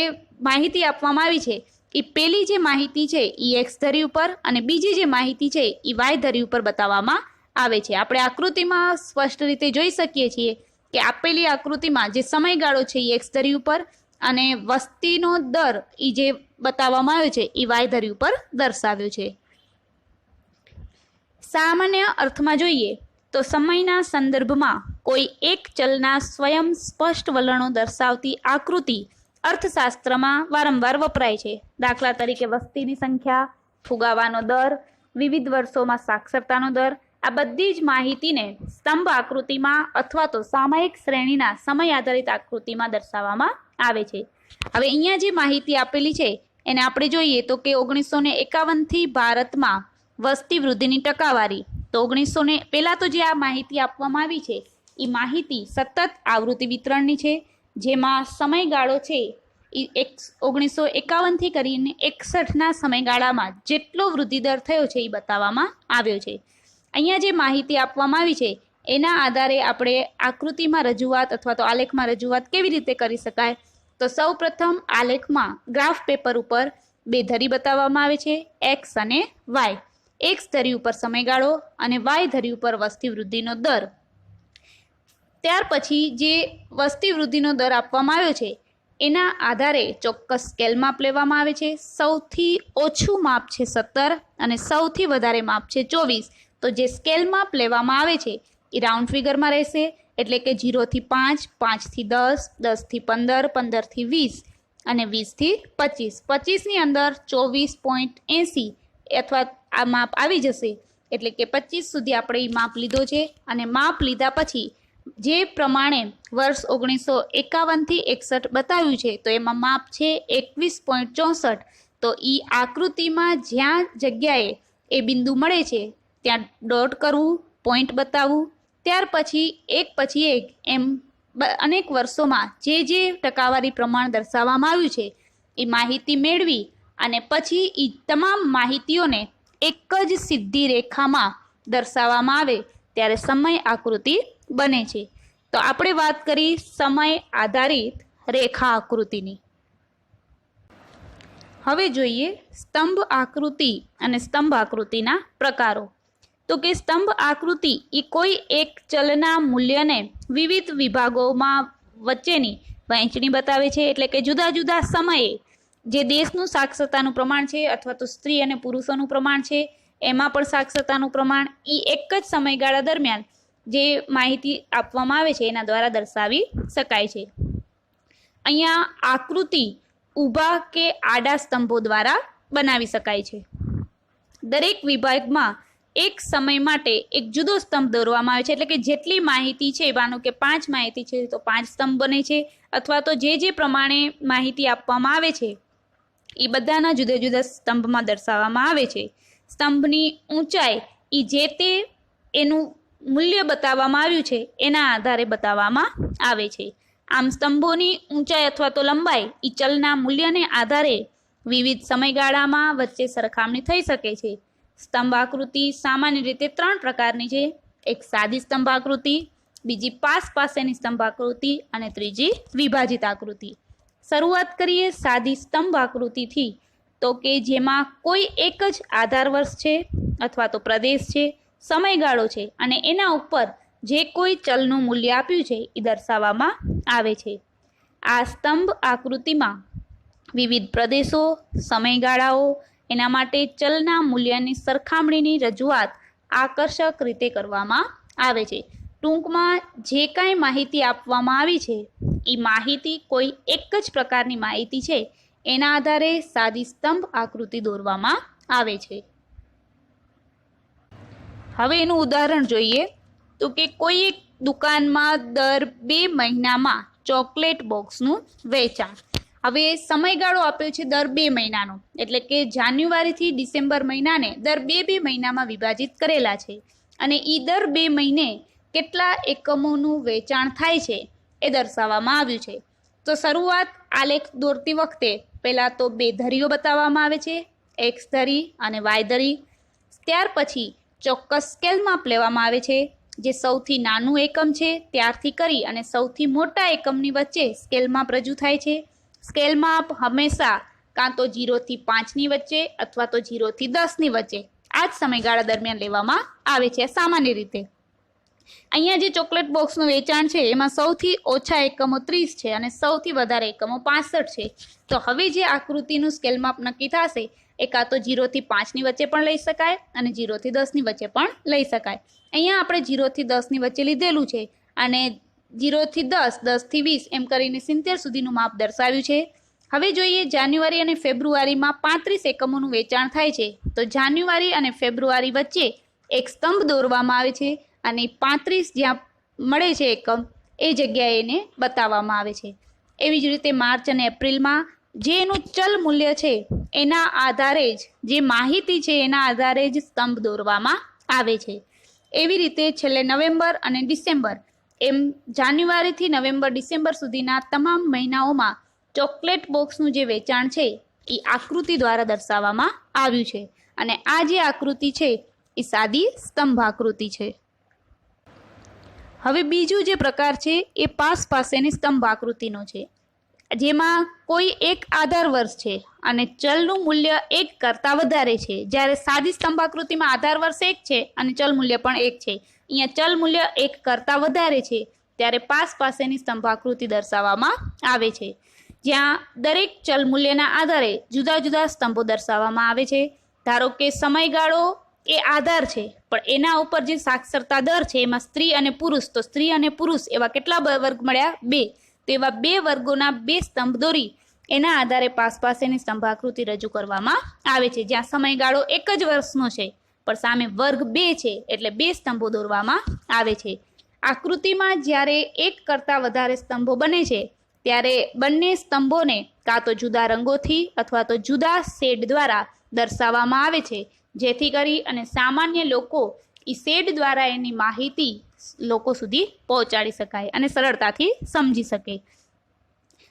માહિતી આપવામાં આવી છે એ પેલી જે માહિતી છે એ એક્સ ધરી ઉપર અને બીજી જે માહિતી છે એ વાય ધરી ઉપર બતાવવામાં આવે છે. આપણે આકૃતિમાં સ્પષ્ટ રીતે જોઈ શકીએ છીએ કે આપેલી આકૃતિમાં જે સમયગાળો છે એ એક્સ ધરી ઉપર અને વસ્તીનો દર એ જે બતાવવામાં આવ્યો છે એ વાય ધરી ઉપર દર્શાવ્યો છે. સામાન્ય અર્થમાં જોઈએ તો સમયના સંદર્ભમાં કોઈ એક ચલના સ્વયં સ્પષ્ટ વલણો દર્શાવતી આકૃતિ અર્થશાસ્ત્રમાં વારંવાર વપરાય છે. દાખલા તરીકે વસ્તીની સંખ્યા, ફુગાવાનો દર, વિવિધ વર્ષોમાં સાક્ષરતાનો દર, આ બધી જ માહિતીને સ્તંભ આકૃતિમાં અથવા તો સામયિક શ્રેણીના સમય આધારિત આકૃતિમાં દર્શાવવામાં આવે છે. હવે અહીંયા જે માહિતી આપેલી છે એને આપણે જોઈએ તો કે 1951થી ભારતમાં વસ્તી વૃદ્ધિની ટકાવારી. તો પહેલા તો જે આ માહિતી આપવામાં આવી છે એ માહિતી સતત આવૃત્તિ વિતરણની છે, જેમાં સમયગાળો છે એ 1951થી કરીને 61ના સમયગાળામાં જેટલો વૃદ્ધિદર થયો છે એ બતાવવામાં આવ્યો છે. અહીંયા જે માહિતી આપવામાં આવી છે એના આધારે આપણે આકૃતિમાં રજૂઆત અથવા તો આલેખમાં રજૂઆત કેવી રીતે કરી શકાય. તો સૌ પ્રથમ આલેખમાં ગ્રાફ પેપર ઉપર બે ધરી બતાવવામાં આવે છે, એક્સ અને વાય. એક્સ ધરી ઉપર સમયગાળો અને વાય ધરી ઉપર વસ્તી વૃદ્ધિનો દર. ત્યાર પછી જે વસ્તી વૃદ્ધિનો દર આપવામાં આવ્યો છે એના આધારે ચોક્કસ સ્કેલ માપ લેવામાં આવે છે. સૌથી ઓછું માપ છે 17 અને સૌથી વધારે માપ છે 24. તો જે સ્કેલ માપ લેવામાં આવે છે એ રાઉન્ડ ફિગરમાં રહેશે, એટલે કે 0 થી 5, 5 થી 10, 10 થી 15, 15 થી 20 અને 20 થી 25. 25ની અંદર 24.80 અથવા આ માપ આવી જશે, એટલે કે 25 સુધી આપણે એ માપ લીધો છે. અને માપ લીધા પછી જે પ્રમાણે વર્ષ 1951થી 61 બતાવ્યું છે તો એમાં માપ છે 21.64. તો એ આકૃતિમાં જ્યાં જગ્યાએ એ બિંદુ મળે છે ત્યાં ડોટ કરવું, પોઈન્ટ બતાવવું. ત્યાર પછી એક એમ અનેક વર્ષોમાં જે ટકાવારી પ્રમાણ દર્શાવવામાં આવ્યું છે એ માહિતી મેળવી અને પછી એ તમામ માહિતીઓને એક જ સીધી રેખામાં દર્શાવવામાં આવે ત્યારે સમય આકૃતિ બને છે. તો આપણે વાત કરી સમય આધારિત રેખા આકૃતિની. હવે જોઈએ સ્તંભ આકૃતિ અને સ્તંભ આકૃતિના પ્રકારો. તો કે સ્તંભ આકૃતિ એ કોઈ એક ચલના મૂલ્યને વિવિધ વિભાગોમાં વચ્ચેની વહેંચણી બતાવે છે. એટલે કે જુદા જુદા સમયે જે દેશનું સાક્ષરતાનું પ્રમાણ છે અથવા તો સ્ત્રી અને પુરુષોનું પ્રમાણ છે એમાં પણ સાક્ષરતાનું પ્રમાણ એ એક જ સમયગાળા દરમિયાન જે માહિતી આપવામાં આવે છે એના દ્વારા દર્શાવી શકાય છે. અહીંયા આકૃતિ ઊભા કે આડા સ્તંભો દ્વારા બનાવી શકાય છે. દરેક વિભાગમાં એક સમય માટે એક જુદો સ્તંભ દોરવામાં આવે છે, એટલે કે જેટલી માહિતી છે, માનો કે 5 માહિતી છે તો 5 સ્તંભ બને છે, અથવા તો જે પ્રમાણે માહિતી આપવામાં આવે છે એ બધાના જુદા જુદા સ્તંભમાં દર્શાવવામાં આવે છે. સ્તંભની ઊંચાઈ એ જે તે એનું મૂલ્ય બતાવવામાં આવ્યું છે એના આધારે બતાવવામાં આવે છે. આમ સ્તંભોની ઊંચાઈ અથવા તો લંબાઈ એ ચલના મૂલ્યને આધારે વિવિધ સમયગાળામાં વચ્ચે સરખામણી થઈ શકે છે. સ્તંભ આકૃતિ સામાન્ય રીતે 3 પ્રકારની છે. એક સાદી સ્તંભ આકૃતિ, બીજી પાસેની સ્તંભ આકૃતિ અને ત્રીજી વિભાજિત આકૃતિ. શરૂઆત કરીએ સાદી સ્તંભ આકૃતિથી, તો કે જેમાં કોઈ એક જ આધાર વર્ષ છે અથવા તો પ્રદેશ છે, સમયગાળો છે અને એના ઉપર જે કોઈ ચલનું મૂલ્ય આપ્યું છે એ દર્શાવવામાં આવે છે. આ સ્તંભ આકૃતિમાં વિવિધ પ્રદેશો, સમયગાળાઓ, એના માટે ચલના મૂલ્યની સરખામણીની રજૂઆત આકર્ષક રીતે કરવામાં આવે છે. ટૂંકમાં જે કાંઈ માહિતી આપવામાં આવી છે એ માહિતી કોઈ એક જ પ્રકારની માહિતી છે એના આધારે સાદી સ્તંભ આકૃતિ દોરવામાં આવે છે. હવે એનું ઉદાહરણ જોઈએ તો કે કોઈ એક દુકાનમાં દર 2 મહિનામાં ચોકલેટ બોક્સનું વેચાણ. હવે સમયગાળો આપ્યો છે દર 2 મહિનાનો, એટલે કે જાન્યુઆરીથી ડિસેમ્બર મહિનાને દર 2 મહિનામાં વિભાજિત કરેલા છે અને એ દર 2 મહિને કેટલા એકમોનું વેચાણ થાય છે એ દર્શાવવામાં આવ્યું છે. તો શરૂઆત આલેખ દોરતી વખતે પહેલાં તો 2 ધરીઓ બતાવવામાં આવે છે, એક્સ ધરી અને વાય ધરી. ત્યાર પછી ચોક્કસ સ્કેલ માપ લેવામાં આવે છે, જે સૌથી નાનું એકમ છે ત્યારથી કરી અને સૌથી મોટા એકમની વચ્ચે સ્કેલ માપ રજૂ થાય છે. સ્કેલ માપ હંમેશા કાં તો 0 થી 5ની વચ્ચે અથવા તો 0 થી 10ની વચ્ચે આ જ સમયગાળા દરમિયાન લેવામાં આવે છે સામાન્ય રીતે. અહીંયા જે ચોકલેટ બોક્સનું વેચાણ છે એમાં સૌથી ઓછા એકમો 30 છે અને સૌથી વધારે એકમો 65 છે. તો હવે જે આકૃતિનું સ્કેલ માપ નક્કી થશે એ કાં તો 0 થી 5ની વચ્ચે પણ લઈ શકાય અને 0 થી 10ની વચ્ચે પણ લઈ શકાય. અહીંયા આપણે 0 થી 10ની વચ્ચે લીધેલું છે અને 0 થી 10, 10 થી 20 એમ કરીને 70 સુધીનું માપ દર્શાવ્યું છે. હવે જોઈએ જાન્યુઆરી અને ફેબ્રુઆરીમાં 35 એકમોનું વેચાણ થાય છે. તો જાન્યુઆરી અને ફેબ્રુઆરી વચ્ચે એક સ્તંભ દોરવામાં આવે છે અને 35 જ્યાં મળે છે એકમ એ જગ્યાએ એને બતાવવામાં આવે છે. એવી જ રીતે માર્ચ અને એપ્રિલમાં જે એનું ચલ મૂલ્ય છે એના આધારે જ, જે માહિતી છે એના આધારે જ સ્તંભ દોરવામાં આવે છે. એવી રીતે છેલ્લે નવેમ્બર અને ડિસેમ્બર એમ જાન્યુઆરીથી નવેમ્બર ડિસેમ્બર સુધીના તમામ મહિનાઓમાં ચોકલેટ બોક્સનું જે વેચાણ છે એ આકૃતિ દ્વારા દર્શાવવામાં આવ્યું છે અને આ જે આકૃતિ છે એ સાદી સ્તંભ આકૃતિ છે. હવે બીજું જે પ્રકાર છે એ પાસેની સ્તંભ આકૃતિનો છે, જેમાં કોઈ એક આધાર વર્ષ છે અને ચલનું મૂલ્ય 1 કરતાં વધારે છે. જ્યારે સાદી સ્તંભ આકૃતિમાં આધાર વર્ષ 1 છે અને ચલ મૂલ્ય પણ 1 છે. અહીંયા ચલ મૂલ્ય 1 કરતાં વધારે છે ત્યારે પાસેની સ્તંભ આકૃતિ દર્શાવવામાં આવે છે, જ્યાં દરેક ચલ મૂલ્યના આધારે જુદા જુદા સ્તંભો દર્શાવવામાં આવે છે. ધારો કે સમયગાળો એ આધાર છે, પણ એના ઉપર જે સાક્ષરતા દર છે એમાં સ્ત્રી અને પુરુષ, તો સ્ત્રી અને પુરુષ એવા કેટલા વર્ગ મળ્યા? 2. તો એવા 2 વર્ગોના 2 સ્તંભ દોરી એના આધારે પાસેની સ્તંભ આકૃતિ રજૂ કરવામાં આવે છે, જ્યાં સમયગાળો 1 જ વર્ષનો છે પણ સામે વર્ગ 2 છે એટલે 2 સ્તંભો દોરવામાં આવે છે. આકૃતિમાં જ્યારે 1 કરતાં વધારે સ્તંભો બને છે ત્યારે બંને સ્તંભોને કાં તો જુદા રંગોથી અથવા તો જુદા શેડ દ્વારા દર્શાવવામાં આવે છે, જેથી કરી અને સામાન્ય લોકો એ શેડ દ્વારા એની માહિતી લોકો સુધી પહોંચાડી શકાય અને સરળતાથી સમજી શકે.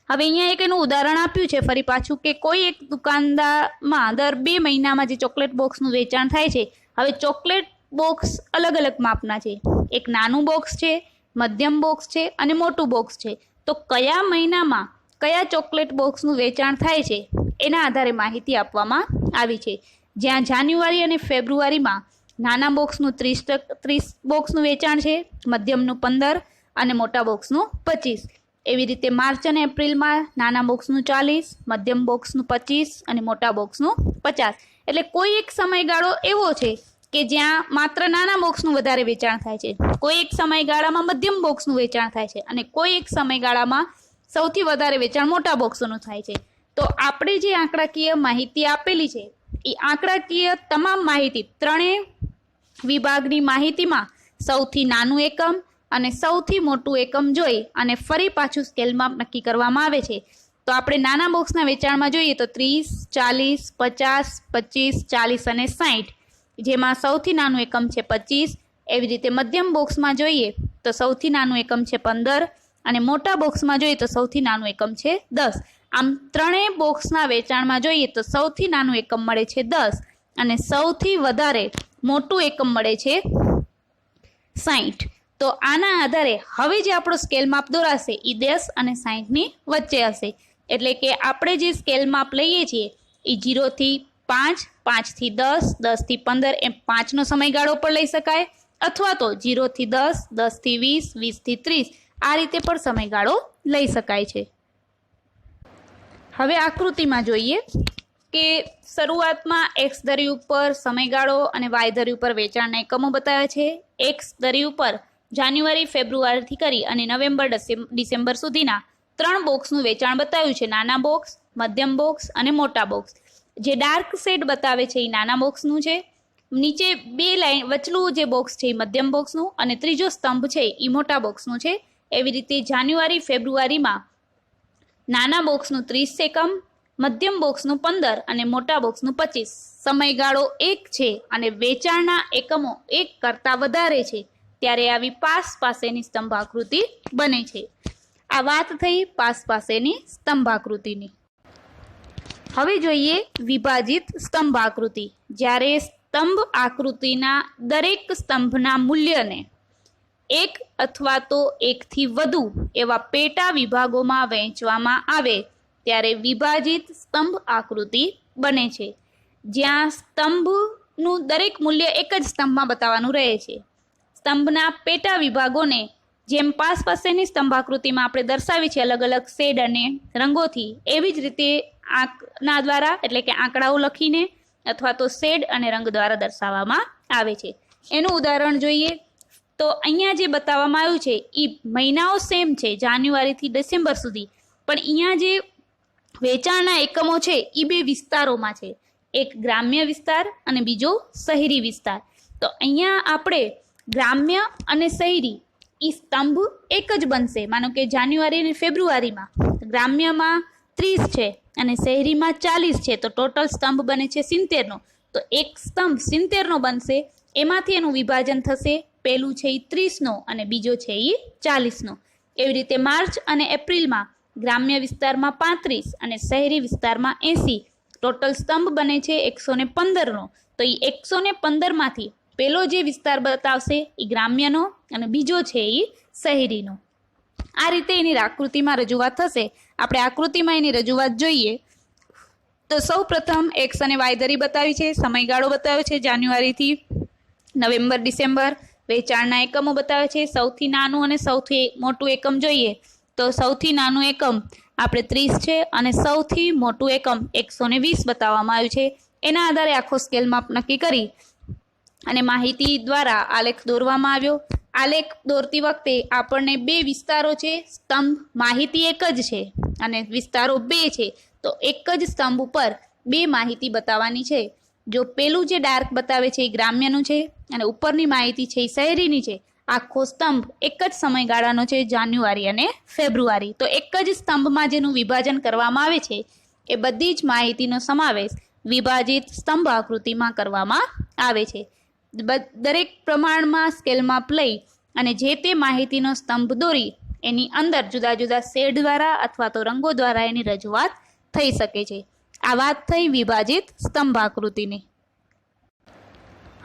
હવે અહીંયા એક એનું ઉદાહરણ આપ્યું છે ફરી પાછું કે કોઈ એક દુકાનદારમાં દર 2 મહિનામાં જે ચોકલેટ બોક્સનું વેચાણ થાય છે. હવે ચોકલેટ બોક્સ અલગ અલગ માપના છે, એક નાનું બોક્સ છે, મધ્યમ બોક્સ છે અને મોટું બોક્સ છે. તો કયા મહિનામાં કયા ચોકલેટ બોક્સનું વેચાણ થાય છે એના આધારે માહિતી આપવામાં આવી છે, જ્યાં જાન્યુઆરી અને ફેબ્રુઆરીમાં નાના બોક્સનું 30 બોક્સનું વેચાણ છે, મધ્યમનું 15 અને મોટા બોક્સનું 25. એવી રીતે માર્ચ અને એપ્રિલમાં નાના બોક્સનું 40, મધ્યમ બોક્સનું 25 અને મોટા બોક્સનું 50. એટલે કોઈ એક સમયગાળો એવો છે કે જ્યાં માત્ર નાના બોક્સનું વધારે વેચાણ થાય છે, કોઈ એક સમયગાળામાં મધ્યમ બોક્સનું વેચાણ થાય છે અને કોઈ એક સમયગાળામાં સૌથી વધારે વેચાણ મોટા બોક્સોનું થાય છે. તો આપણે જે આંકડાકીય માહિતી આપેલી છે એ આંકડાકીય તમામ માહિતી ત્રણેય વિભાગની માહિતીમાં સૌથી નાનું એકમ અને સૌથી મોટું એકમ જોઈ અને ફરી પાછું સ્કેલ માપ નક્કી કરવામાં આવે છે. તો આપણે નાના બોક્સના વેચાણમાં જોઈએ તો 30, 40, 50, 25, 40 અને 60, જેમાં સૌથી નાનું એકમ છે 25. એવી રીતે મધ્યમ બોક્સમાં જોઈએ તો સૌથી નાનું એકમ છે 15 અને મોટા બોક્સમાં જોઈએ તો સૌથી નાનું એકમ છે 10. આમ ત્રણેય બોક્સના વેચાણમાં જોઈએ તો સૌથી નાનું એકમ મળે છે 10 અને સૌથી વધારે મોટું એકમ મળે છે 60. તો આના આધારે હવે જે આપણો સ્કેલ માપ દોરાશે એ 10 અને 60ની વચ્ચે હશે. એટલે કે આપણે જે સ્કેલ માપ લઈએ છીએ એ 0 થી 5, 5 થી 10, 10 થી 15 એમ 5નો સમયગાળો પણ લઈ શકાય, અથવા તો 0 થી 10, 10 થી 20, 20 થી 30 આ રીતે પણ સમયગાળો લઈ શકાય છે. હવે આકૃતિમાં જોઈએ કે શરૂઆતમાં એક્સ ધરી ઉપર સમયગાળો અને વાય ધરી ઉપર વેચાણના એકમો બતાવ્યા છે. એક્સ ધરી ઉપર જાન્યુઆરી ફેબ્રુઆરીથી કરી અને નવેમ્બર ડિસેમ્બર સુધીના 3 બોક્સનું વેચાણ બતાવ્યું છે. નાના બોક્સ, મધ્યમ બોક્સ અને મોટા બોક્સ. જે ડાર્ક શેડ બતાવે છે એ નાના બોક્સનું છે, નીચે 2 લાઈન વચલું જે બોક્સ છે એ મધ્યમ બોક્સનું અને ત્રીજો સ્તંભ છે એ મોટા બોક્સનું છે. એવી રીતે જાન્યુઆરી ફેબ્રુઆરીમાં નાના બોક્સનું 30 એકમ, મધ્યમ બોક્સનું 15 અને મોટા બોક્સનું 25. સમયગાળો 1 છે અને વેચાણના એકમો 1 કરતાં વધારે છે ત્યારે આવી પાસ પાસેની સ્તંભ આકૃતિ બને છે. આ વાત થઈ પાસ પાસેની સ્તંભ આકૃતિની. હવે જોઈએ વિભાજિત સ્તંભ આકૃતિ. જ્યારે સ્તંભ આકૃતિના દરેક સ્તંભના મૂલ્યને 1 અથવા તો 1 થી વધુ એવા પેટા વિભાગોમાં વહેંચવામાં આવે ત્યારે વિભાજિત સ્તંભ આકૃતિ બને છે. જ્યાં સ્તંભનું દરેક મૂલ્ય એક જ સ્તંભમાં બતાવવાનું રહે છે. સ્તંભના પેટા વિભાગોને જેમ પાસ પાસેની સ્તંભ આકૃતિમાં આપણે દર્શાવી છે અલગ અલગ શેડ અને રંગોથી, એવી જ રીતે આંકના દ્વારા એટલે કે આંકડાઓ લખીને અથવા તો શેડ અને રંગ દ્વારા દર્શાવવામાં આવે છે. એનું ઉદાહરણ જોઈએ તો અહીંયા જે બતાવવામાં આવ્યું છે એ મહિનાઓ સેમ છે જાન્યુઆરીથી ડિસેમ્બર સુધી, પણ અહીંયા જે વેચાણના એકમો છે એ 2 વિસ્તારોમાં છે. એક ગ્રામ્ય વિસ્તાર અને બીજો શહેરી વિસ્તાર. તો અહીંયા આપણે ગ્રામ્ય અને શહેરી એ સ્તંભ એક જ બનશે. માનો કે જાન્યુઆરી અને ફેબ્રુઆરીમાં ગ્રામ્યમાં 30 છે અને શહેરીમાં 40 છે, તો ટોટલ સ્તંભ બને છે 70નો. તો એક સ્તંભ 70નો બનશે, એમાંથી એનું વિભાજન થશે. પહેલું છે એ 30નો અને બીજો છે એ 40નો. એવી રીતે માર્ચ અને એપ્રિલમાં ગ્રામ્ય વિસ્તારમાં 35 અને શહેરી વિસ્તારમાં 80. ટોટલ સ્તંભ બને છે 115નો. તો એ 115માંથી પહેલો જે વિસ્તાર બતાવશે એ ગ્રામ્યનો અને બીજો છે એ શહેરીનો. આ રીતે એની આકૃતિમાં રજૂઆત થશે. આપણે આકૃતિમાં એની રજૂઆત જોઈએ તો સૌ પ્રથમ એક્સ અને વાય ધરી બતાવી છે, સમયગાળો બતાવ્યો છે જાન્યુઆરીથી નવેમ્બર ડિસેમ્બર, વેચાણના એકમો બતાવે છે. સૌથી નાનું અને સૌથી મોટું એકમ જોઈએ તો સૌથી નાનું એકમ આપણે 30 છે અને સૌથી મોટું એકમ 120 બતાવવામાં આવ્યું છે. એના આધારે આખો સ્કેલ માપ નક્કી કરી અને માહિતી દ્વારા આલેખ દોરવામાં આવ્યો. આલેખ દોરતી વખતે આપણને 2 વિસ્તારો છે, સ્તંભ માહિતી એક જ છે અને વિસ્તારો 2 છે. તો એક જ સ્તંભ ઉપર 2 માહિતી બતાવવાની છે. જો પેલું જે ડાર્ક બતાવે છે એ ગ્રામ્યનું છે અને ઉપરની માહિતી છે એ શહેરીની છે. આખો સ્તંભ એક જ સમયગાળાનો છે, જાન્યુઆરી અને ફેબ્રુઆરી. તો એક જ સ્તંભમાં જેનું વિભાજન કરવામાં આવે છે એ બધી જ માહિતીનો સમાવેશ વિભાજિત સ્તંભ આકૃતિમાં કરવામાં આવે છે. દરેક પ્રમાણમાં સ્કેલ માપ લઈ અને જે તે માહિતીનો સ્તંભ દોરી એની અંદર જુદા જુદા શેડ દ્વારા અથવા તો રંગો દ્વારા એની રજૂઆત થઈ શકે છે. આ વાત થઈ વિભાજિત સ્તંભ આકૃતિની.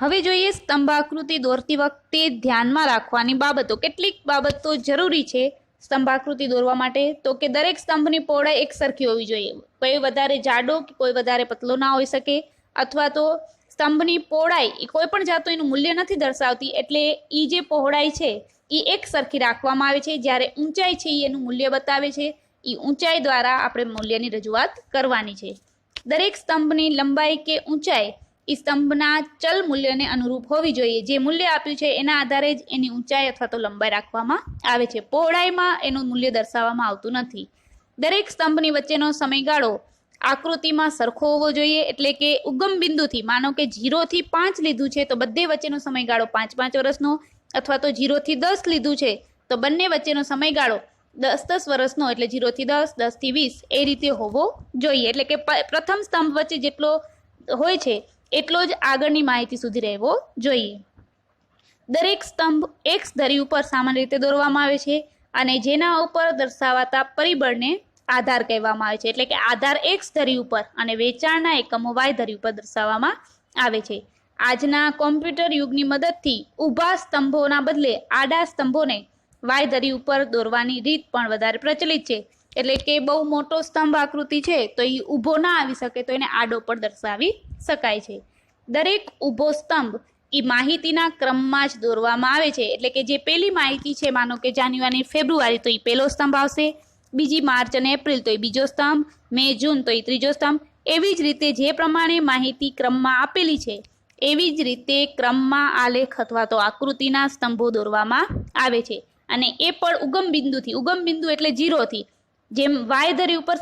હવે જોઈએ સ્તંભ આકૃતિ દોરતી વખતે ધ્યાનમાં રાખવાની બાબતો. કેટલીક બાબતો જરૂરી છે સ્તંભ આકૃતિ દોરવા માટે. તો કે દરેક સ્તંભની પહોળાઈ એક સરખી હોવી જોઈએ. કોઈ વધારે જાડો કે કોઈ વધારે પતલો ના હોઈ શકે, અથવા તો સ્તંભની પહોળાઈ એ કોઈ પણ જાતનું એનું મૂલ્ય નથી દર્શાવતી, એટલે એ જે પહોળાઈ છે એ એક સરખી રાખવામાં આવે છે. જ્યારે ઊંચાઈ છે એ એનું મૂલ્ય બતાવે છે. એ ઊંચાઈ દ્વારા આપણે મૂલ્યની રજૂઆત કરવાની છે. દરેક સ્તંભની લંબાઈ કે ઊંચાઈ એ સ્તંભના ચલ મૂલ્યને અનુરૂપ હોવી જોઈએ. જે મૂલ્ય આપ્યું છે એના આધારે જ એની ઊંચાઈ અથવા તો લંબાઈ રાખવામાં આવે છે. પહોળાઈમાં એનું મૂલ્ય દર્શાવવામાં આવતું નથી. દરેક સ્તંભની વચ્ચેનો સમયગાળો આકૃતિમાં સરખો હોવો જોઈએ, એટલે કે ઉગમ બિંદુથી માનો કે 0 થી 5 લીધું છે તો બધે વચ્ચેનો સમયગાળો 5 વર્ષનો, અથવા તો 0 થી 10 લીધું છે તો બંને વચ્ચેનો સમયગાળો 10 વર્ષનો, એટલે 0 થી 10, 10 થી 20 એ રીતે હોવો જોઈએ. એટલે કે પ્રથમ સ્તંભ વચ્ચે જેટલો હોય છે એટલો જ આગળની માહિતી સુધી રહેવો જોઈએ. દરેક સ્તંભ એક્સ ધરી ઉપર સામાન્ય રીતે દોરવામાં આવે છે અને જેના ઉપર દર્શાવાતા પરિબળને આધાર કહેવામાં આવે છે. એટલે કે આધાર એક્સ ધરી ઉપર અને વેચાણના એકમો વાય ધરી ઉપર દર્શાવવામાં આવે છે. આજના કોમ્પ્યુટર યુગની મદદથી ઊભા સ્તંભોના બદલે આડા સ્તંભોને વાય ધરી ઉપર દોરવાની રીત પણ વધારે પ્રચલિત છે. એટલે કે બહુ મોટો સ્તંભ આકૃતિ છે તો એ ઊભો ના આવી શકે તો એને આડો પણ દર્શાવી શકાય છે. દરેક ઊભો સ્તંભ એ માહિતીના ક્રમમાં જ દોરવામાં આવે છે. એટલે કે જે પહેલી માહિતી છે, માનો કે જાન્યુઆરી ફેબ્રુઆરી તો એ પહેલો સ્તંભ આવશે, બીજી માર્ચ અને એપ્રિલ તો એ બીજો સ્તંભ, મે જૂન તો એ ત્રીજો સ્તંભ. એવી જ રીતે જે પ્રમાણે માહિતી ક્રમમાં આપેલી છે એવી જ રીતે ક્રમમાં આલેખ અથવા તો આકૃતિના સ્તંભો દોરવામાં આવે છે. અને એ પણ ઉગમ બિંદુથી, ઉગમ બિંદુ એટલે 0 થી, જેમ વાય ધરી ઉપર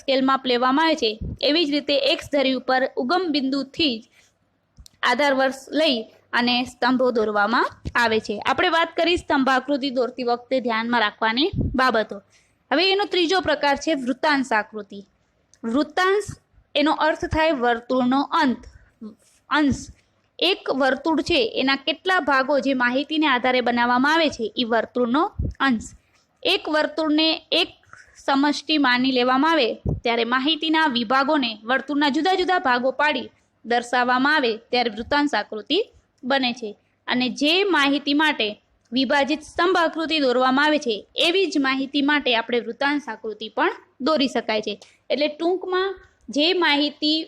સ્કેલ માપ લેવામાં આવે છે એવી જ રીતે એક્સ ધરી ઉપર ઉગમ બિંદુથી જ આધાર વર્ષ લઈ અને સ્તંભો દોરવામાં આવે છે. આપણે વાત કરી સ્તંભ આકૃતિ દોરતી વખતે ધ્યાનમાં રાખવાની બાબતો. હવે એનો ત્રીજો પ્રકાર છે વૃત્તાંશ આકૃતિ. વૃત્તાંશ એનો અર્થ થાય વર્તુળનો અંશ. એક વર્તુળ છે એના કેટલા ભાગો જે માહિતીને આધારે બનાવવામાં આવે છે એ વર્તુળનો અંશ. એક વર્તુળને એક સમષ્ટિ માની લેવામાં આવે ત્યારે માહિતીના વિભાગોને વર્તુળના જુદા જુદા ભાગો પાડી દર્શાવવામાં આવે ત્યારે વૃત્તાંશ આકૃતિ બને છે. અને જે માહિતી માટે વિભાજિત સ્તંભ આકૃતિ દોરવામાં આવે છે એવી જ માહિતી માટે આપણે વૃત્તાંશ આકૃતિ પણ દોરી શકાય છે. એટલે ટૂંકમાં જે માહિતી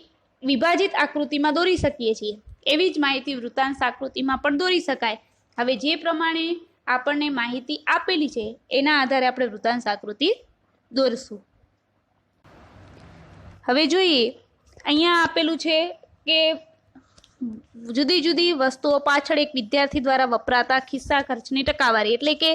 વિભાજિત આકૃતિમાં દોરી શકીએ છીએ એવી જ માહિતી વૃત્તાંશ આકૃતિમાં પણ દોરી શકાય. હવે જે પ્રમાણે આપણને માહિતી આપેલી છે એના આધારે આપણે વૃત્તાંશ આકૃતિ દોરશું. હવે જોઈએ, અહીંયા આપેલું છે કે જુદી જુદી વસ્તુઓ પાછળ એક વિદ્યાર્થી દ્વારા વપરાતા ખિસ્સા ખર્ચની ટકાવારી. એટલે કે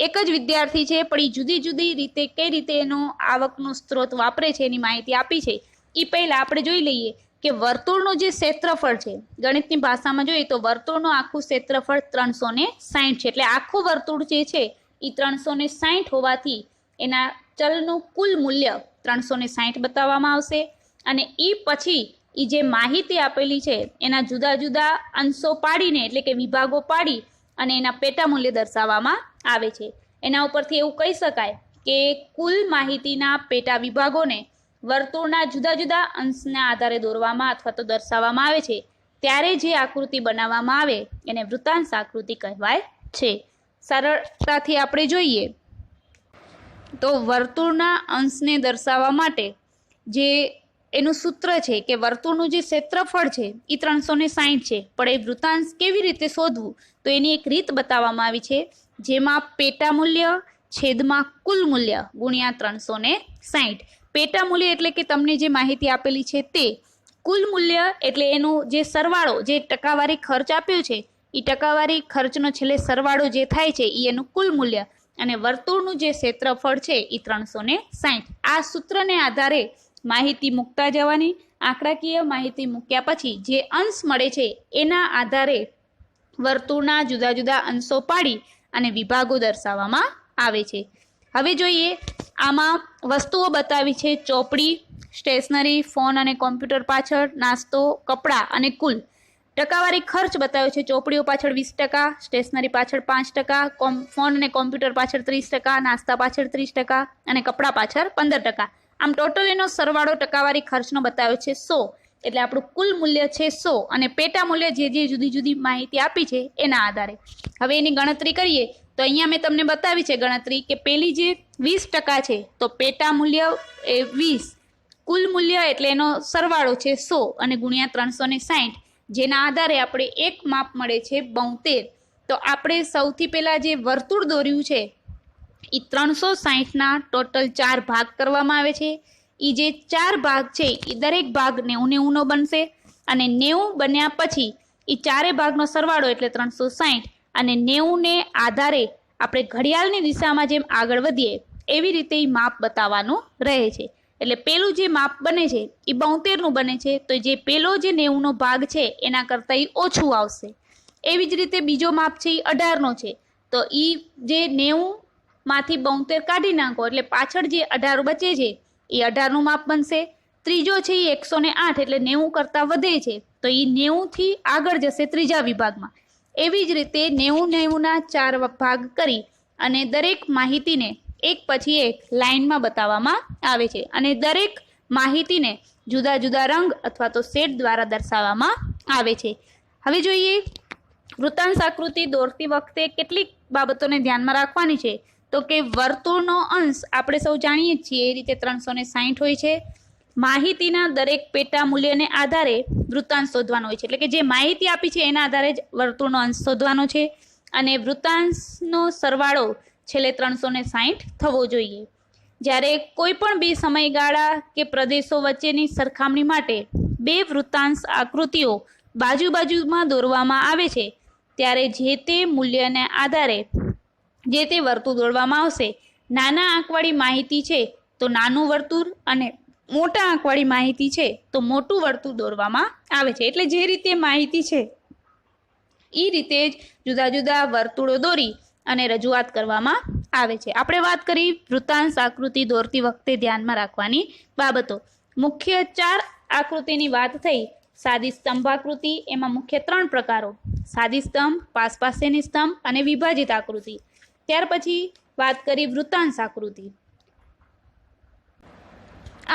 એક જ વિદ્યાર્થી છે પણ એ જુદી જુદી રીતે કઈ રીતે એનો આવકનો સ્ત્રોત વાપરે છે એની માહિતી આપી છે. એ પહેલા આપણે જોઈ લઈએ કે વર્તુળનું જે ક્ષેત્રફળ છે, ગણિતની ભાષામાં જોઈએ તો વર્તુળનું આખું ક્ષેત્રફળ 360 છે. એટલે આખું વર્તુળ જે છે એ 360 હોવાથી એના ચલનું કુલ મૂલ્ય 360 બતાવવામાં આવશે. અને એ પછી એ જે માહિતી આપેલી છે એના જુદા જુદા અંશો પાડીને, એટલે કે વિભાગો પાડી અને એના પેટા મૂલ્ય દર્શાવવામાં આવે છે. એના ઉપરથી એવું કહી શકાય કે કુલ માહિતીના પેટા વિભાગોને વર્તુળના જુદા જુદા અંશના આધારે દોરવામાં અથવા તો દર્શાવવામાં આવે છે ત્યારે જે આકૃતિ બનાવવામાં આવે એને વૃત્તાંશ આકૃતિ કહેવાય છે. સરળતાથી આપણે જોઈએ તો વર્તુળના અંશને દર્શાવવા માટે જે એનું સૂત્ર છે કે વર્તુળનું જે ક્ષેત્રફળ છે એ 360 છે, પણ એ વૃત્તાંશ કેવી રીતે શોધવું તો એની એક રીત બતાવવામાં આવી છે, જેમાં પેટા મૂલ્ય છેદમાં કુલ મૂલ્ય ગુણ્યા 360. પેટા મૂલ્ય એટલે કે તમને જે માહિતી આપેલી છે તે, કુલ મૂલ્ય એટલે એનો જે સરવાળો, જે ટકાવારી ખર્ચ આપ્યો છે એ ટકાવારી ખર્ચનો છેલ્લે સરવાળો જે થાય છે એ એનું કુલ મૂલ્ય, અને વર્તુળનું જે ક્ષેત્રફળ છે એ 360. આ સૂત્રને આધારે માહિતી મૂકતા જવાની, આંકડાકીય માહિતી મૂક્યા પછી જે અંશ મળે છે એના આધારે વર્તુળના જુદા જુદા અંશો પાડી અને વિભાગો દર્શાવવામાં આવે છે. હવે જોઈએ, આમાં વસ્તુઓ બતાવી છે ચોપડી, સ્ટેશનરી, ફોન અને કોમ્પ્યુટર પાછળ, નાસ્તો, કપડાં અને કુલ. ટકાવારી ખર્ચ બતાવ્યો છે ચોપડીઓ પાછળ 20%, સ્ટેશનરી પાછળ 5%, ફોન અને કોમ્પ્યુટર પાછળ 30%, નાસ્તા પાછળ 30% અને કપડાં પાછળ 15%. આમ ટોટલ એનો સરવાળો ટકાવારી ખર્ચનો બતાવ્યો છે 100. એટલે આપણું કુલ મૂલ્ય છે 100 અને પેટા મૂલ્ય જે જે જુદી જુદી માહિતી આપી છે એના આધારે. હવે એની ગણતરી કરીએ તો અહીંયા મેં તમને બતાવી છે ગણતરી કે પેલી જે 20% છે તો પેટા મૂલ્ય એ 20, કુલ મૂલ્ય એટલે એનો સરવાળો છે 100 અને ગુણ્યા 360, જેના આધારે આપણે એક માપ મળે છે 72. તો આપણે સૌથી પહેલા જે વર્તુળ દોર્યું છે એ 360ના ટોટલ 4 ભાગ કરવામાં આવે છે. એ જે 4 ભાગ છે એ દરેક ભાગ 90-90 બનશે અને 90 બન્યા પછી એ ચારે ભાગનો સરવાળો એટલે 360 અને 90ને આધારે આપણે ઘડિયાળની દિશામાં જેમ આગળ વધીએ એવી રીતે એ માપ બતાવવાનું રહે છે. એટલે પેલું જે માપ બને છે એ 72નું બને છે, તો જે પેલો જે 90નો ભાગ છે એના કરતાં એ ઓછું આવશે. એવી જ રીતે બીજો માપ છે એ 18નો છે, તો એ જે 90માંથી 72 કાઢી નાખો એટલે પાછળ જે 18 બચે છે એ 18નું માપ બનશે. ત્રીજો છે એ 108 એટલે 90 કરતાં વધે છે, તો એ 90થી આગળ જશે ત્રીજા વિભાગમાં. એવી જ રીતે 90-90ના 4 ભાગ કરી અને દરેક માહિતીને એક પછી એક લાઇનમાં બતાવવામાં આવે છે અને દરેક માહિતીને જુદા જુદા રંગ અથવા તો શેડ દ્વારા દર્શાવવામાં આવે છે. હવે જોઈએ વૃત્તાંશ આકૃતિ દોરતી વખતે કેટલીક બાબતોને ધ્યાનમાં રાખવાની છે. તો કે વર્તુળનો અંશ આપણે સૌ જાણીએ જ છીએ એ રીતે 360 હોય છે. માહિતીના દરેક પેટા મૂલ્યને આધારે વૃત્તાંશ શોધવાનો હોય છે, એટલે કે જે માહિતી આપી છે એના આધારે જ વર્તુળનો અંશ શોધવાનો છે અને વૃત્તાંશનો સરવાળો છેલ્લે 360 થવો જોઈએ. જ્યારે કોઈ પણ બે સમયગાળા કે પ્રદેશો વચ્ચેની સરખામણી માટે બે વૃત્તાંશ આકૃતિઓ બાજુમાં દોરવામાં આવે છે ત્યારે જે તે મૂલ્યને આધારે જે તે વર્તુળ દોરવામાં આવશે. નાના આંકવાળી માહિતી છે તો નાનું વર્તુળ અને મોટા આંકવાળી માહિતી છે તો મોટું વર્તુળ દોરવામાં આવે છે. એટલે જે રીતે માહિતી છે એ રીતે જ જુદા જુદા વર્તુળો દોરી અને રજૂઆત કરવામાં આવે છે. આપણે વાત કરી વૃત્તાંશ આકૃતિ દોરતી વખતે ધ્યાનમાં રાખવાની બાબતો. મુખ્ય 4 આકૃતિની વાત થઈ. સાદી સ્તંભ આકૃતિ, એમાં મુખ્ય 3 પ્રકારો: સાદી સ્તંભ, પાસેની સ્તંભ અને વિભાજિત આકૃતિ. ત્યાર પછી વાત કરી વૃત્તાંશ આકૃતિ.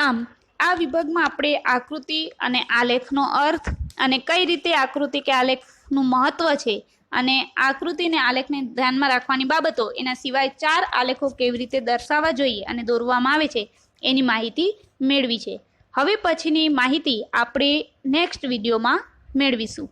આમ આ વિભાગમાં આપણે આકૃતિ અને આલેખનો અર્થ અને કઈ રીતે આકૃતિ કે આલેખનું મહત્વ છે અને આકૃતિ અને આલેખને ધ્યાનમાં રાખવાની બાબતો, એના સિવાય 4 આલેખો કેવી રીતે દર્શાવવા જોઈએ અને દોરવામાં આવે છે એની માહિતી મેળવી છે. હવે પછીની માહિતી આપણે નેક્સ્ટ વિડીયોમાં મેળવીશું.